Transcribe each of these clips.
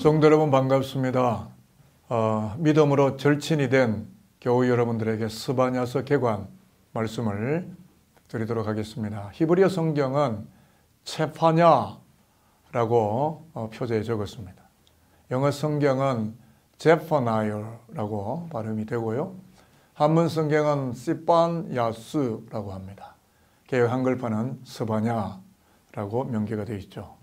성도 여러분 반갑습니다. 믿음으로 절친이 된 교우 여러분들에게 스바냐서 개관 말씀을 드리도록 하겠습니다. 히브리어 성경은 체파냐라고 표제에 적었습니다. 영어 성경은 제퍼나이어라고 발음이 되고요. 한문 성경은 시판야스라고 합니다. 개역 한글판은 스바냐라고 명기가 되어 있죠.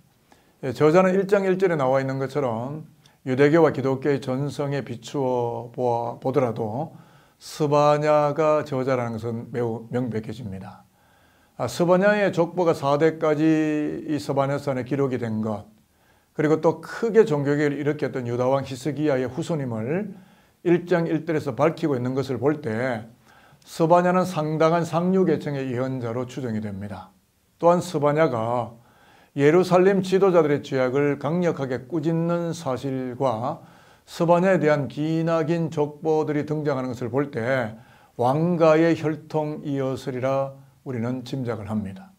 저자는 1장 1절에 나와 있는 것처럼 유대교와 기독교의 전성에 비추어 보더라도 스바냐가 저자라는 것은 매우 명백해집니다. 스바냐의 족보가 4대까지 이 스바냐서에 기록이 된 것, 그리고 또 크게 종교개혁을 일으켰던 유다왕 히스기야의 후손임을 1장 1절에서 밝히고 있는 것을 볼 때 스바냐는 상당한 상류계층의 예언자로 추정이 됩니다. 또한 스바냐가 예루살렘 지도자들의 죄악을 강력하게 꾸짖는 사실과 스바냐에 대한 기나긴 족보들이 등장하는 것을 볼 때 왕가의 혈통이었으리라 우리는 짐작을 합니다.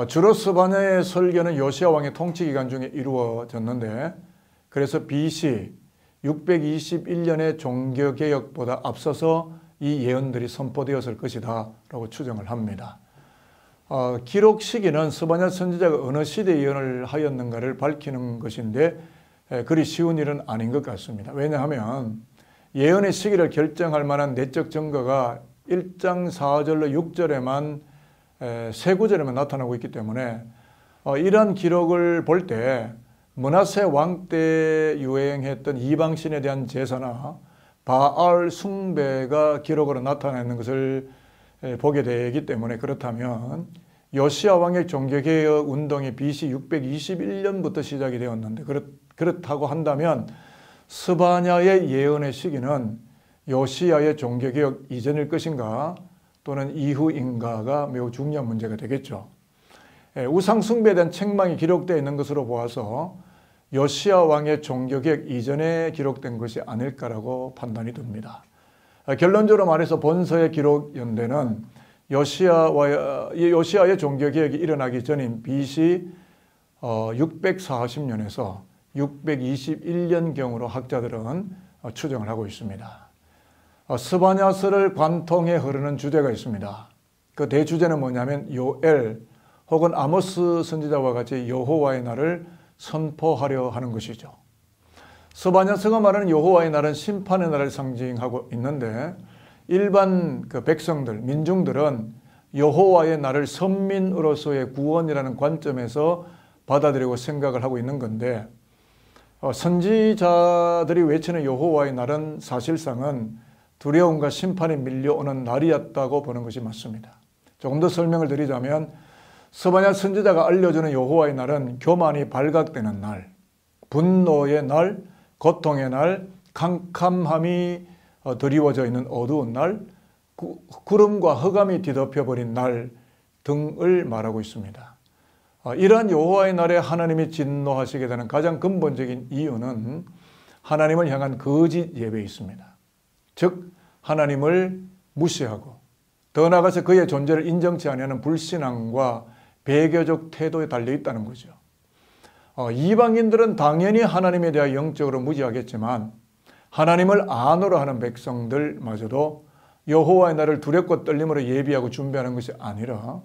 주로 스바냐의 설교는 요시야 왕의 통치 기간 중에 이루어졌는데, 그래서 BC 621년의 종교개혁보다 앞서서 이 예언들이 선포되었을 것이다 라고 추정을 합니다. 기록 시기는 스바냐 선지자가 어느 시대에 예언을 하였는가를 밝히는 것인데 그리 쉬운 일은 아닌 것 같습니다. 왜냐하면 예언의 시기를 결정할 만한 내적 증거가 1장 4절로 6절에만 세 구절에만 나타나고 있기 때문에 이러한 기록을 볼 때 므낫세 왕 때 유행했던 이방신에 대한 제사나 바알 숭배가 기록으로 나타나 있는 것을 보게 되기 때문에, 그렇다면 요시야 왕의 종교개혁 운동이 BC 621년부터 시작이 되었는데 그렇다고 한다면 스바냐의 예언의 시기는 요시야의 종교개혁 이전일 것인가 또는 이후인가가 매우 중요한 문제가 되겠죠. 우상숭배에 대한 책망이 기록되어 있는 것으로 보아서 요시야 왕의 종교개혁 이전에 기록된 것이 아닐까라고 판단이 듭니다. 결론적으로 말해서 본서의 기록 연대는 요시야의 종교개혁이 일어나기 전인 BC 640년에서 621년경으로 학자들은 추정을 하고 있습니다. 스바냐서를 관통해 흐르는 주제가 있습니다. 그 대주제는 뭐냐면 요엘 혹은 아모스 선지자와 같이 여호와의 날을 선포하려 하는 것이죠. 스바냐서가 말하는 여호와의 날은 심판의 날을 상징하고 있는데, 일반 백성들, 민중들은 여호와의 날을 선민으로서의 구원이라는 관점에서 받아들이고 생각을 하고 있는 건데, 선지자들이 외치는 여호와의 날은 사실상은 두려움과 심판이 밀려오는 날이었다고 보는 것이 맞습니다. 조금 더 설명을 드리자면 스바냐 선지자가 알려주는 여호와의 날은 교만이 발각되는 날, 분노의 날, 고통의 날, 캄캄함이 드리워져 있는 어두운 날, 구름과 흑암이 뒤덮여버린 날 등을 말하고 있습니다. 이러한 여호와의 날에 하나님이 진노하시게 되는 가장 근본적인 이유는 하나님을 향한 거짓 예배에 있습니다. 즉 하나님을 무시하고 더 나아가서 그의 존재를 인정치 않는 불신앙과 배교적 태도에 달려 있다는 거죠. 이방인들은 당연히 하나님에 대해 영적으로 무지하겠지만 하나님을 안으로 하는 백성들마저도 여호와의 날을 두렵고 떨림으로 예비하고 준비하는 것이 아니라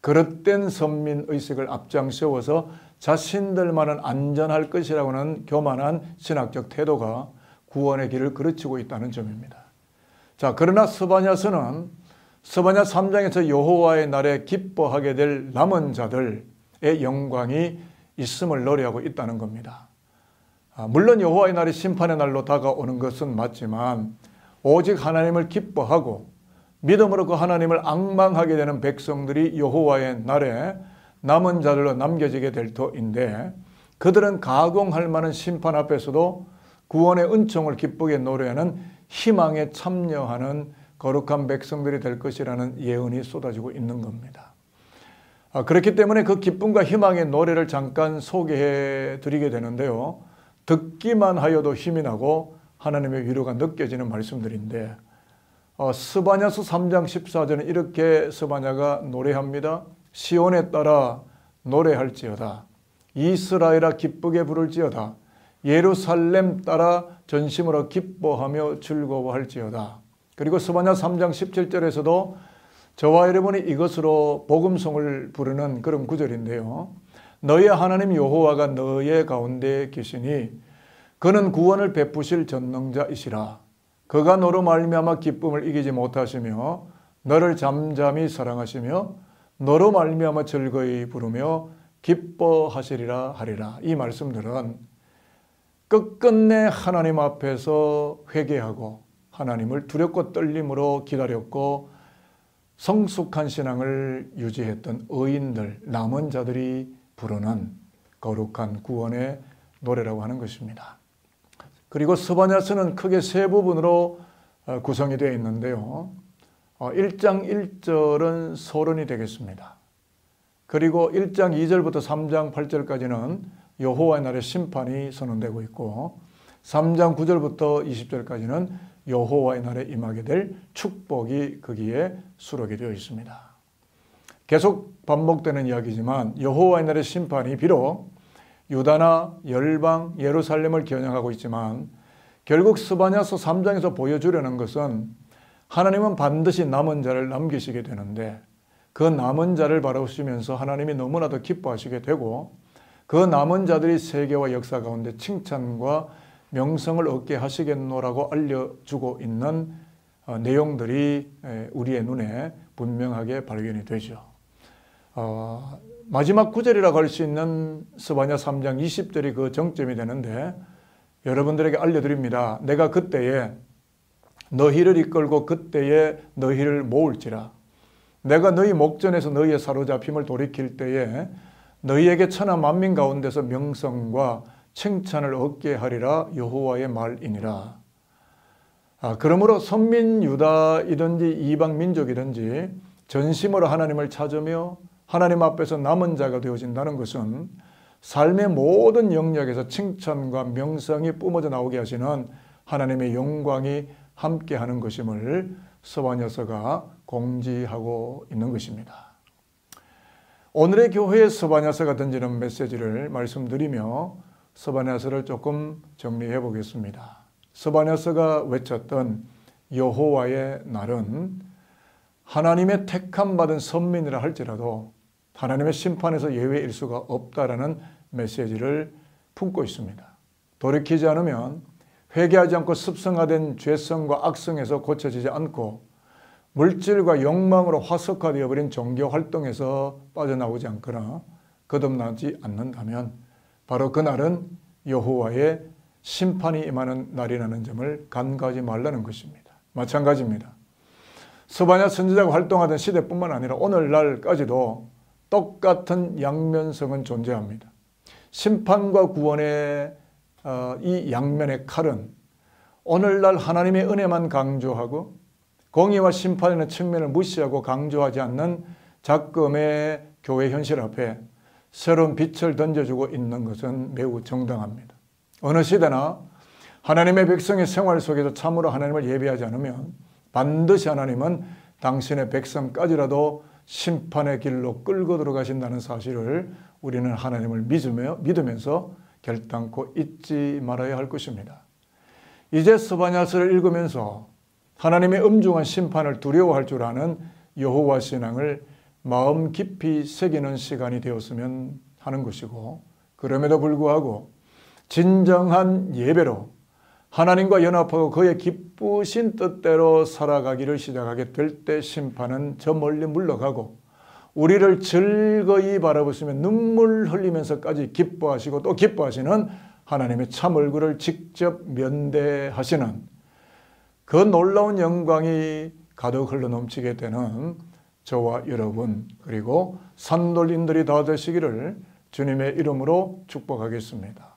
그릇된 선민의식을 앞장세워서 자신들만은 안전할 것이라고 하는 교만한 신학적 태도가 구원의 길을 그르치고 있다는 점입니다. 자, 그러나 스바냐서는 스바냐 3장에서 여호와의 날에 기뻐하게 될 남은 자들의 영광이 있음을 노래하고 있다는 겁니다. 물론 여호와의 날이 심판의 날로 다가오는 것은 맞지만 오직 하나님을 기뻐하고 믿음으로 그 하나님을 앙망하게 되는 백성들이 여호와의 날에 남은 자들로 남겨지게 될 터인데, 그들은 가공할 만한 심판 앞에서도 구원의 은총을 기쁘게 노래하는 희망에 참여하는 거룩한 백성들이 될 것이라는 예언이 쏟아지고 있는 겁니다. 그렇기 때문에 그 기쁨과 희망의 노래를 잠깐 소개해 드리게 되는데요. 듣기만 하여도 힘이 나고 하나님의 위로가 느껴지는 말씀들인데, 스바냐서 3장 14절은 이렇게 스바냐가 노래합니다. 시온에 따라 노래할지어다. 이스라엘아 기쁘게 부를지어다. 예루살렘 따라 전심으로 기뻐하며 즐거워할지어다. 그리고 스바냐 3장 17절에서도 저와 여러분이 이것으로 복음송을 부르는 그런 구절인데요. 너의 하나님 여호와가 너의 가운데 계시니 그는 구원을 베푸실 전능자이시라. 그가 너로 말미암아 기쁨을 이기지 못하시며 너를 잠잠히 사랑하시며 너로 말미암아 즐거이 부르며 기뻐하시리라 하리라. 이 말씀들은 끝끝내 하나님 앞에서 회개하고 하나님을 두렵고 떨림으로 기다렸고 성숙한 신앙을 유지했던 의인들, 남은 자들이 부르는 거룩한 구원의 노래라고 하는 것입니다. 그리고 스바냐서는 크게 세 부분으로 구성이 되어 있는데요. 1장 1절은 서론이 되겠습니다. 그리고 1장 2절부터 3장 8절까지는 여호와의 날의 심판이 선언되고 있고 3장 9절부터 20절까지는 여호와의 날에 임하게 될 축복이 거기에 수록이 되어 있습니다. 계속 반복되는 이야기지만 여호와의 날의 심판이 비록 유다나 열방, 예루살렘을 겨냥하고 있지만 결국 스바냐서 3장에서 보여주려는 것은 하나님은 반드시 남은 자를 남기시게 되는데 그 남은 자를 바라보시면서 하나님이 너무나도 기뻐하시게 되고 그 남은 자들이 세계와 역사 가운데 칭찬과 명성을 얻게 하시겠노라고 알려주고 있는 내용들이 우리의 눈에 분명하게 발견이 되죠. 마지막 구절이라고 할 수 있는 스바냐 3장 20절이 그 정점이 되는데 여러분들에게 알려드립니다. 내가 그때에 너희를 이끌고 그때에 너희를 모을지라. 내가 너희 목전에서 너희의 사로잡힘을 돌이킬 때에 너희에게 천하 만민 가운데서 명성과 칭찬을 얻게 하리라 여호와의 말이니라. 그러므로 선민 유다이든지 이방 민족이든지 전심으로 하나님을 찾으며 하나님 앞에서 남은 자가 되어진다는 것은 삶의 모든 영역에서 칭찬과 명성이 뿜어져 나오게 하시는 하나님의 영광이 함께하는 것임을 스바냐서가 공지하고 있는 것입니다. 오늘의 교회의 스바냐서가 던지는 메시지를 말씀드리며 스바냐서를 조금 정리해 보겠습니다. 스바냐서가 외쳤던 여호와의 날은 하나님의 택함 받은 선민이라 할지라도 하나님의 심판에서 예외일 수가 없다라는 메시지를 품고 있습니다. 돌이키지 않으면 회개하지 않고 습성화된 죄성과 악성에서 고쳐지지 않고 물질과 욕망으로 화석화되어 버린 종교 활동에서 빠져나오지 않거나 거듭나지 않는다면 바로 그날은 여호와의 심판이 임하는 날이라는 점을 간과하지 말라는 것입니다. 마찬가지입니다. 스바냐 선지자가 활동하던 시대뿐만 아니라 오늘날까지도 똑같은 양면성은 존재합니다. 심판과 구원의 이 양면의 칼은 오늘날 하나님의 은혜만 강조하고 공의와 심판의 측면을 무시하고 강조하지 않는 작금의 교회 현실 앞에 새로운 빛을 던져주고 있는 것은 매우 정당합니다. 어느 시대나 하나님의 백성의 생활 속에서 참으로 하나님을 예배하지 않으면 반드시 하나님은 당신의 백성까지라도 심판의 길로 끌고 들어가신다는 사실을 우리는 하나님을 믿으면서 결단코 잊지 말아야 할 것입니다. 이제 스바냐서를 읽으면서 하나님의 엄중한 심판을 두려워할 줄 아는 여호와 신앙을 마음 깊이 새기는 시간이 되었으면 하는 것이고 그럼에도 불구하고 진정한 예배로 하나님과 연합하고 그의 기쁘신 뜻대로 살아가기를 시작하게 될 때 심판은 저 멀리 물러가고 우리를 즐거이 바라보시며 눈물 흘리면서까지 기뻐하시고 또 기뻐하시는 하나님의 참 얼굴을 직접 면대하시는 그 놀라운 영광이 가득 흘러넘치게 되는 저와 여러분 그리고 산돌림들이 다 되시기를 주님의 이름으로 축복하겠습니다.